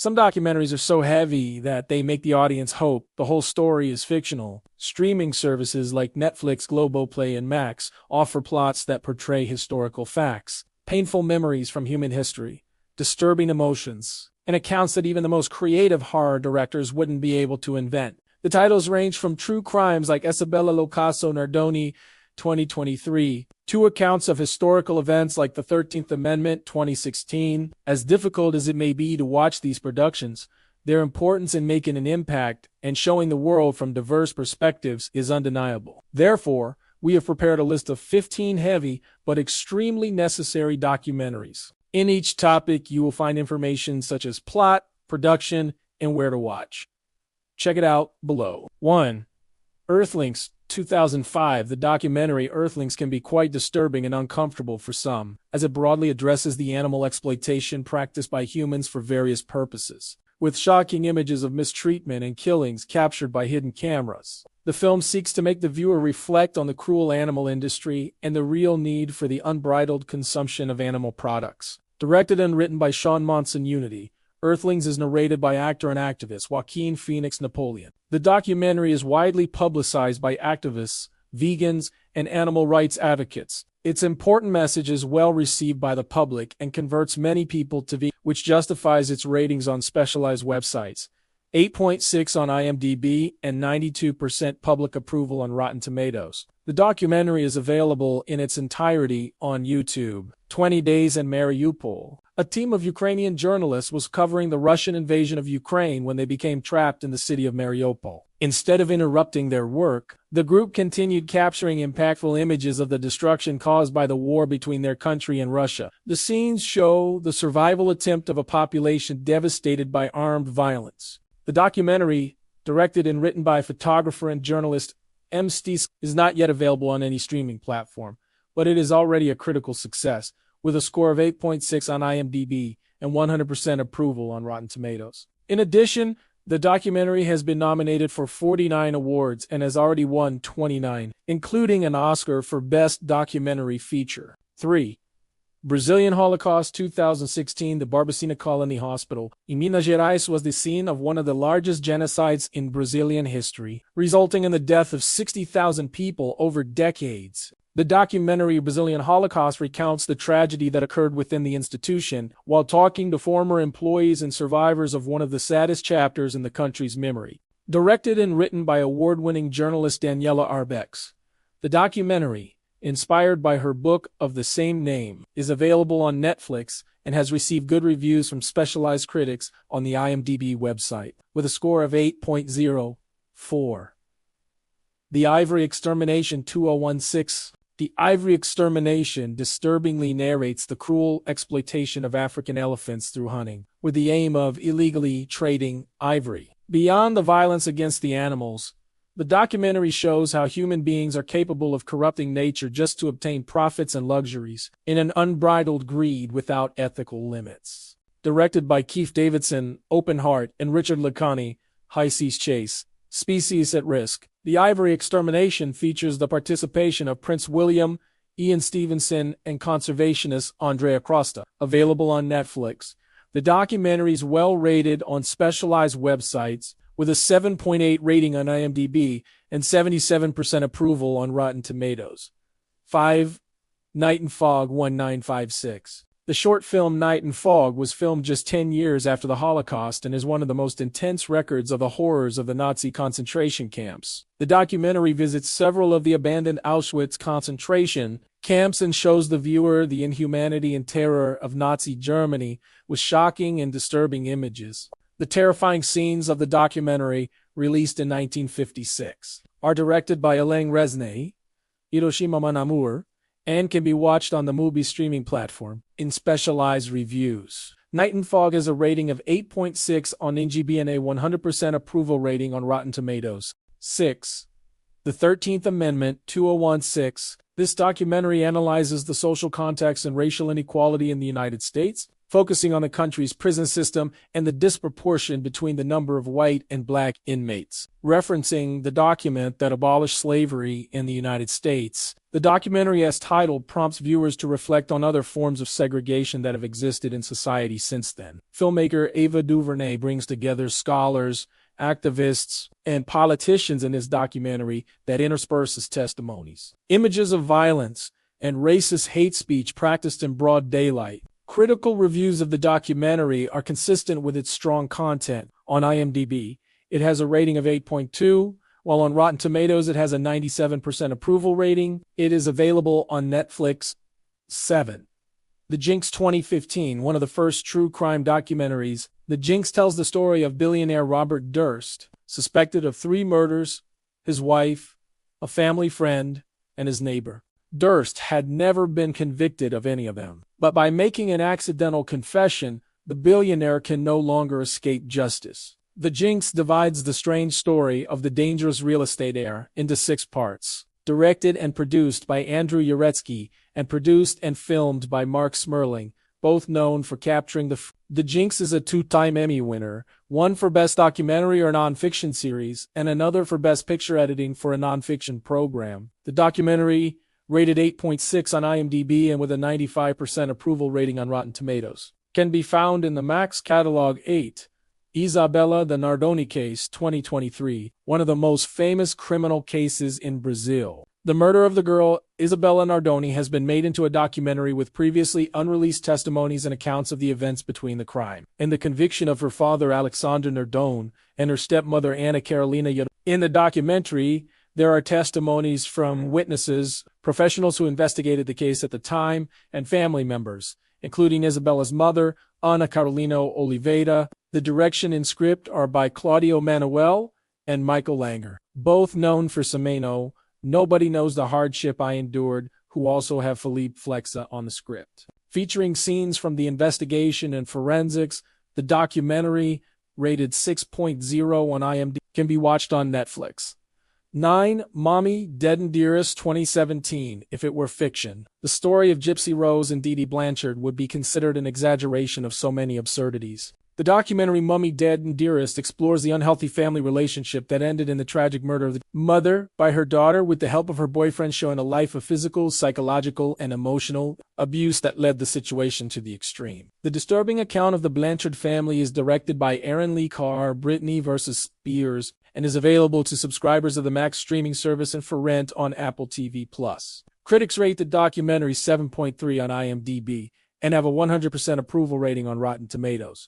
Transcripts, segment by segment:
Some documentaries are so heavy that they make the audience hope the whole story is fictional. Streaming services like Netflix, Globoplay, and Max offer plots that portray historical facts, painful memories from human history, disturbing emotions, and accounts that even the most creative horror directors wouldn't be able to invent. The titles range from true crimes like Isabella Locaso Nardoni 2023 to accounts of historical events like the 13th Amendment 2016. As difficult as it may be to watch these productions, their importance in making an impact and showing the world from diverse perspectives is undeniable. Therefore, we have prepared a list of 15 heavy but extremely necessary documentaries. In each topic, you will find information such as plot, production, and where to watch. Check it out below. 1. Earthlings 2005. The documentary Earthlings can be quite disturbing and uncomfortable for some, as it broadly addresses the animal exploitation practiced by humans for various purposes, with shocking images of mistreatment and killings captured by hidden cameras. The film seeks to make the viewer reflect on the cruel animal industry and the real need for the unbridled consumption of animal products. Directed and written by Sean Monson Unity, Earthlings is narrated by actor and activist Joaquin Phoenix Napoleon. The documentary is widely publicized by activists, vegans, and animal rights advocates. Its important message is well received by the public and converts many people to vegan, which justifies its ratings on specialized websites. 8.6 on IMDb and 92% public approval on Rotten Tomatoes. The documentary is available in its entirety on YouTube. 20 Days in Mariupol. A team of Ukrainian journalists was covering the Russian invasion of Ukraine when they became trapped in the city of Mariupol. Instead of interrupting their work, the group continued capturing impactful images of the destruction caused by the war between their country and Russia. The scenes show the survival attempt of a population devastated by armed violence. The documentary, directed and written by photographer and journalist M. Stis, is not yet available on any streaming platform, but it is already a critical success, with a score of 8.6 on IMDb and 100% approval on Rotten Tomatoes. In addition, the documentary has been nominated for 49 awards and has already won 29, including an Oscar for Best Documentary Feature. 3. Brazilian Holocaust 2016. The Barbacena Colony Hospital in Minas Gerais was the scene of one of the largest genocides in Brazilian history, resulting in the death of 60,000 people over decades. The documentary Brazilian Holocaust recounts the tragedy that occurred within the institution while talking to former employees and survivors of one of the saddest chapters in the country's memory. Directed and written by award-winning journalist Daniela Arbex, the documentary, inspired by her book of the same name, is available on Netflix and has received good reviews from specialized critics on the IMDb website, with a score of 8.04. The Ivory Extermination 2016. The Ivory Extermination disturbingly narrates the cruel exploitation of African elephants through hunting, with the aim of illegally trading ivory. Beyond the violence against the animals, the documentary shows how human beings are capable of corrupting nature just to obtain profits and luxuries, in an unbridled greed without ethical limits. Directed by Keith Davidson, Open Heart, and Richard Lacani, High Seas Chase. Species at Risk. The Ivory Extermination features the participation of Prince William, Ian Stevenson, and conservationist Andrea Crosta. Available on Netflix. The documentary is well rated on specialized websites, with a 7.8 rating on IMDb and 77% approval on Rotten Tomatoes. 5. Night and Fog 1956. The short film Night and Fog was filmed just 10 years after the Holocaust and is one of the most intense records of the horrors of the Nazi concentration camps. The documentary visits several of the abandoned Auschwitz concentration camps and shows the viewer the inhumanity and terror of Nazi Germany with shocking and disturbing images. The terrifying scenes of the documentary, released in 1956, are directed by Alain Resnais, Hiroshima Mon Amour, and can be watched on the Mubi streaming platform in specialized reviews. Night and Fog has a rating of 8.6 on IMDb and a 100% approval rating on Rotten Tomatoes. 6. The 13th Amendment 2016. This documentary analyzes the social context and racial inequality in the United States, focusing on the country's prison system and the disproportion between the number of white and black inmates. Referencing the document that abolished slavery in the United States, The documentary, as titled, prompts viewers to reflect on other forms of segregation that have existed in society since then. Filmmaker Ava DuVernay brings together scholars, activists, and politicians in this documentary that intersperses testimonies, images of violence, and racist hate speech practiced in broad daylight. Critical reviews of the documentary are consistent with its strong content. On IMDb, it has a rating of 8.2, while on Rotten Tomatoes it has a 97% approval rating. It is available on Netflix. 7. The Jinx 2015, one of the first true crime documentaries. The Jinx tells the story of billionaire Robert Durst, suspected of 3 murders, his wife, a family friend, and his neighbor. Durst had never been convicted of any of them, but by making an accidental confession, the billionaire can no longer escape justice. The Jinx divides the strange story of the dangerous real estate heir into 6 parts. Directed and produced by Andrew Uretsky, and produced and filmed by Mark Smerling, both known for capturing The Jinx is a 2-time Emmy winner, one for Best Documentary or Nonfiction Series, and another for Best Picture Editing for a Nonfiction Program. The documentary, rated 8.6 on IMDb and with a 95% approval rating on Rotten Tomatoes, can be found in the Max Catalog. 8. Isabella the Nardoni Case 2023, one of the most famous criminal cases in Brazil. The murder of the girl, Isabella Nardoni, has been made into a documentary with previously unreleased testimonies and accounts of the events between the crime and the conviction of her father, Alexandre Nardone, and her stepmother, Ana Carolina Nardone. In the documentary, there are testimonies from witnesses, professionals who investigated the case at the time, and family members, including Isabella's mother, Ana Carolina Oliveira. The direction and script are by Claudio Manuel and Michael Langer, both known for Semeno, Nobody Knows the Hardship I Endured, who also have Felipe Flexa on the script. Featuring scenes from the investigation and forensics, the documentary, rated 6.0 on IMDb, can be watched on Netflix. 9. Mommy, Dead and Dearest 2017. If it were fiction, the story of Gypsy Rose and Dee Dee Blanchard would be considered an exaggeration of so many absurdities. The documentary Mommy, Dead and Dearest explores the unhealthy family relationship that ended in the tragic murder of the mother by her daughter with the help of her boyfriend, showing a life of physical, psychological, and emotional abuse that led the situation to the extreme. The disturbing account of the Blanchard family is directed by Aaron Lee Carr, Britney vs. Spears, and is available to subscribers of the Max streaming service and for rent on Apple TV+. Critics rate the documentary 7.3 on IMDb and have a 100% approval rating on Rotten Tomatoes.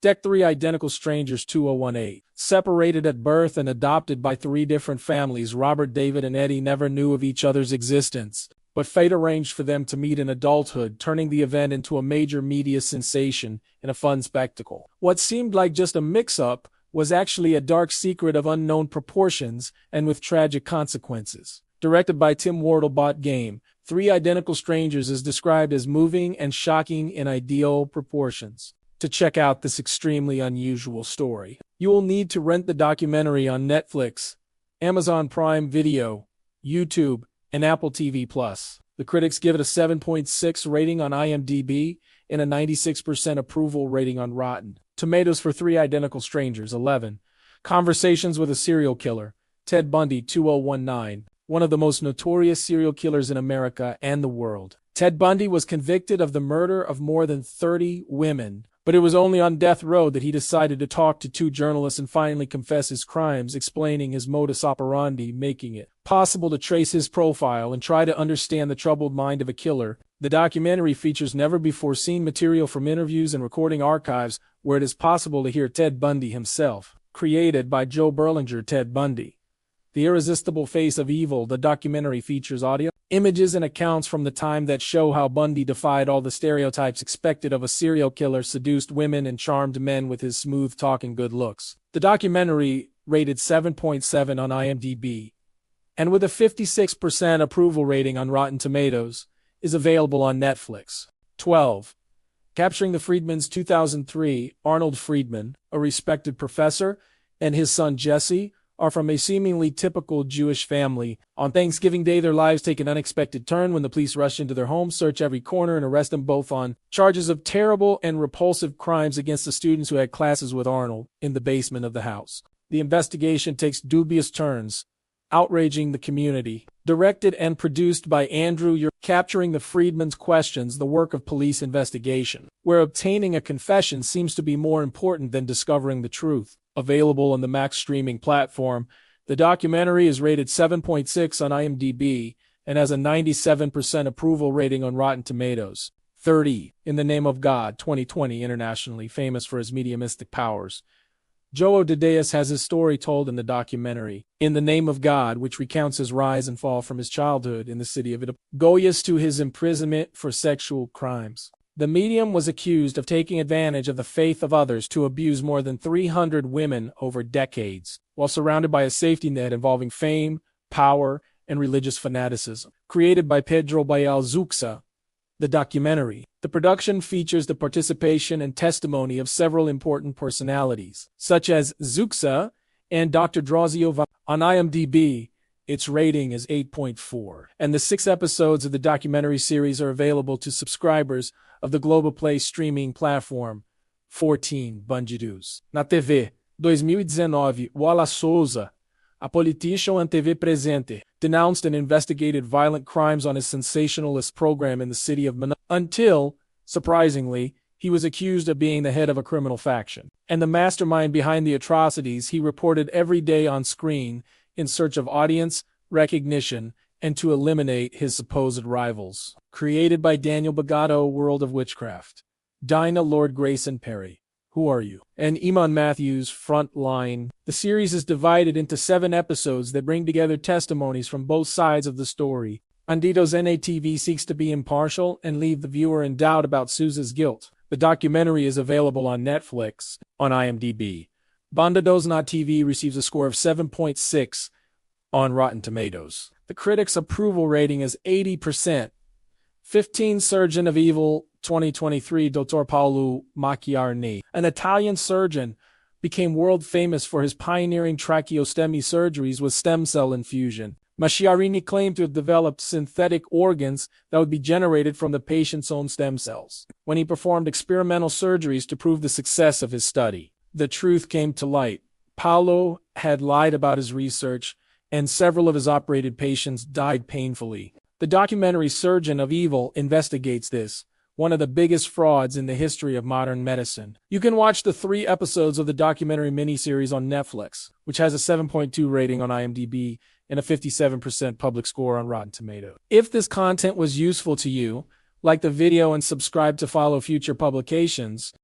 Deck 3 Identical Strangers 2018. Separated at birth and adopted by 3 different families, Robert, David, and Eddie never knew of each other's existence, but fate arranged for them to meet in adulthood, turning the event into a major media sensation and a fun spectacle. What seemed like just a mix-up was actually a dark secret of unknown proportions and with tragic consequences. Directed by Tim Wardlebot Game, 3 Identical Strangers is described as moving and shocking in ideal proportions. To check out this extremely unusual story, you will need to rent the documentary on Netflix, Amazon Prime Video, YouTube, and Apple TV+. The critics give it a 7.6 rating on IMDb and a 96% approval rating on Rotten Tomatoes for 3 Identical Strangers. 11. Conversations with a Serial Killer, Ted Bundy 2019, one of the most notorious serial killers in America and the world. Ted Bundy was convicted of the murder of more than 30 women, but it was only on death row that he decided to talk to 2 journalists and finally confess his crimes, explaining his modus operandi, making it possible to trace his profile and try to understand the troubled mind of a killer. The documentary features never-before-seen material from interviews and recording archives where it is possible to hear Ted Bundy himself. Created by Joe Berlinger. Ted Bundy, The Irresistible Face of Evil. The documentary features audio, images, and accounts from the time that show how Bundy defied all the stereotypes expected of a serial killer, seduced women, and charmed men with his smooth-talking good looks. The documentary, rated 7.7 on IMDb, and with a 56% approval rating on Rotten Tomatoes, is available on Netflix. 12. Capturing the Friedmans 2003. Arnold Friedman, a respected professor, and his son Jesse are from a seemingly typical Jewish family. On Thanksgiving Day, their lives take an unexpected turn when the police rush into their home, search every corner, and arrest them both on charges of terrible and repulsive crimes against the students who had classes with Arnold in the basement of the house. The investigation takes dubious turns outraging the community. Directed and produced by Andrew Ure, capturing the freedman's questions, the work of police investigation, where obtaining a confession seems to be more important than discovering the truth. Available on the Max streaming platform, the documentary is rated 7.6 on IMDb and has a 97% approval rating on Rotten Tomatoes. 30. In the Name of God, 2020, internationally famous for his mediumistic powers. Joe Dedeus has his story told in the documentary, In the Name of God, which recounts his rise and fall from his childhood in the city of Goiás to his imprisonment for sexual crimes. The medium was accused of taking advantage of the faith of others to abuse more than 300 women over decades, while surrounded by a safety net involving fame, power, and religious fanaticism. Created by Pedro Bial Zuxa, the documentary. The production features the participation and testimony of several important personalities, such as Zuxa and Dr. Drauzio. On IMDb, its rating is 8.4, and the 6 episodes of the documentary series are available to subscribers of the Globoplay streaming platform. 14. Bandidos. Na TV, 2019, Wala Souza, a politician on TV Presente, denounced and investigated violent crimes on his sensationalist program in the city of Manaus, until, surprisingly, he was accused of being the head of a criminal faction, and the mastermind behind the atrocities he reported every day on screen in search of audience, recognition, and to eliminate his supposed rivals. Created by Daniel Bagato, World of Witchcraft. Dinah Lord Grayson Perry. Who Are You? And Iman Matthews, Frontline. The series is divided into 7 episodes that bring together testimonies from both sides of the story. Bandidos NATV seeks to be impartial and leave the viewer in doubt about Souza's guilt. The documentary is available on Netflix, on IMDb. Bandidos na TV receives a score of 7.6 on Rotten Tomatoes. The critics' approval rating is 80%. 15. Surgeon of Evil, 2023, Dottor Paolo Macchiarini, an Italian surgeon, became world famous for his pioneering tracheostomy surgeries with stem cell infusion. Macchiarini claimed to have developed synthetic organs that would be generated from the patient's own stem cells when he performed experimental surgeries to prove the success of his study. The truth came to light. Paolo had lied about his research, and several of his operated patients died painfully. The documentary Surgeon of Evil investigates this, one of the biggest frauds in the history of modern medicine. You can watch the 3 episodes of the documentary miniseries on Netflix, which has a 7.2 rating on IMDb and a 57% public score on Rotten Tomatoes. If this content was useful to you, like the video and subscribe to follow future publications.